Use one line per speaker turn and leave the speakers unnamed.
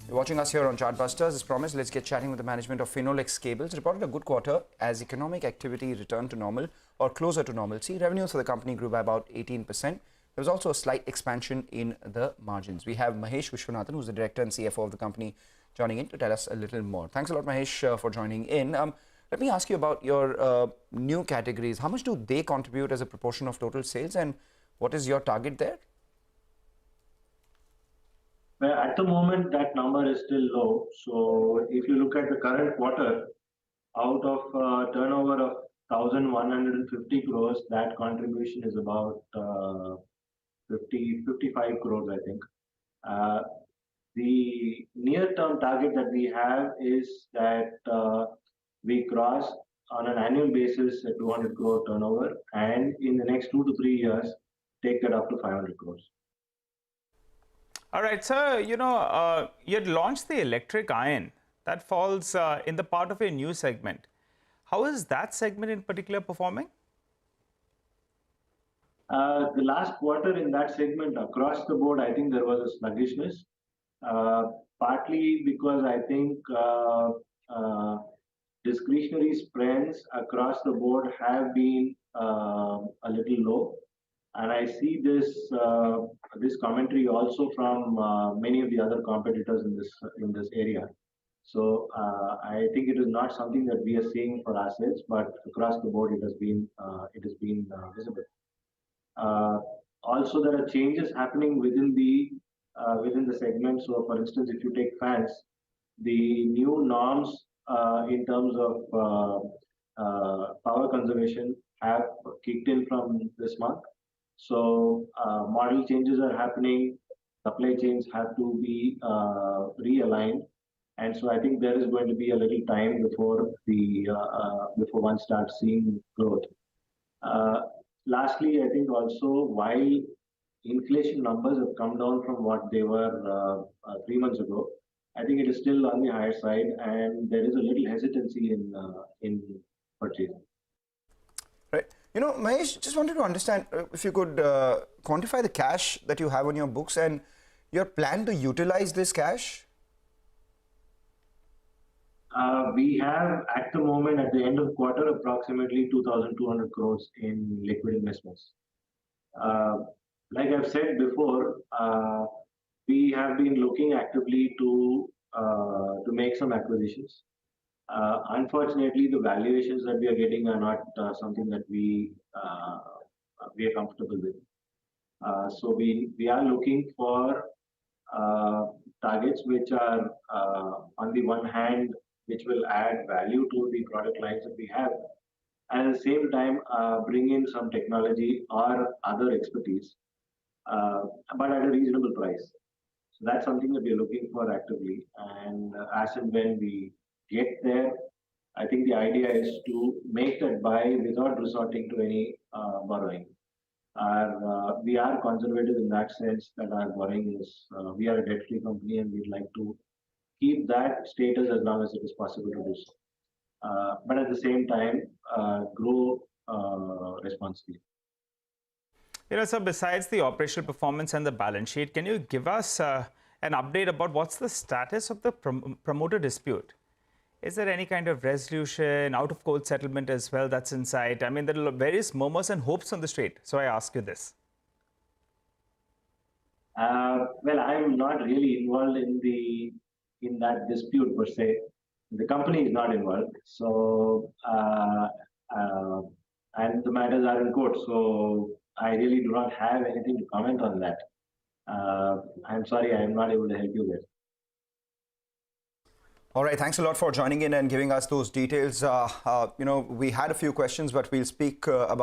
You're watching us here on Chartbusters. As promised, let's get chatting with the management of Finolex Cables. Reported a good quarter as economic activity returned to normal or closer to normalcy. Revenues for the company grew by about 18%. There was also a slight expansion in the margins. We have Mahesh Viswanathan, who's the director and CFO of the company, joining in to tell us a little more. Thanks a lot, Mahesh, for joining in. Let me ask you about your new categories. How much do they contribute as a proportion of total sales, and what is your target there?
Well, at the moment, that number is still low. So if you look at the current quarter, out of turnover of 1,150 crores, that contribution is about 55 crores, I think. The near-term target that we have is that we cross on an annual basis a 200 crore turnover, and in the next 2 to 3 years, take that up to 500 crores.
All right, sir, you had launched the electric iron. That falls in the part of a new segment. How is that segment in particular performing?
The last quarter in that segment across the board, I think there was a sluggishness, partly because I think discretionary spends across the board have been a little low. And I see this commentary also from many of the other competitors in this area. So I think it is not something that we are seeing for ourselves, but across the board it has been visible. Also, there are changes happening within the segment. So, for instance, if you take fans, the new norms in terms of power conservation have kicked in from this month. So model changes are happening, supply chains have to be realigned, and so I think there is going to be a little time before one starts seeing growth. Lastly, I think also while inflation numbers have come down from what they were 3 months ago, I think it is still on the higher side, and there is a little hesitancy in purchasing.
Right. Mahesh, just wanted to understand if you could quantify the cash that you have on your books and your plan to utilize this cash.
We have at the moment, at the end of the quarter, approximately 2,200 crores in liquid investments. Like I've said before, we have been looking actively to make some acquisitions. Unfortunately, the valuations that we are getting are not something that we are comfortable with. So we are looking for targets which are, on the one hand, which will add value to the product lines that we have, and at the same time bring in some technology or other expertise, but at a reasonable price. So that's something that we are looking for actively, and as and when we get there, I think the idea is to make that buy without resorting to any borrowing. We are conservative in that sense that our borrowing is, we are a debt-free company, and we'd like to keep that status as long as it is possible to do so. But at the same time, grow responsibly.
So besides the operational performance and the balance sheet, can you give us an update about what's the status of the promoter dispute? Is there any kind of resolution, out-of-court settlement as well that's in sight? I mean, there are various murmurs and hopes on the street. So I ask you this.
Well, I'm not really involved in that dispute per se. The company is not involved. So, and the matters are in court. So I really do not have anything to comment on that. I'm sorry, I am not able to help you there.
All right, thanks a lot for joining in and giving us those details. We had a few questions, but we'll speak about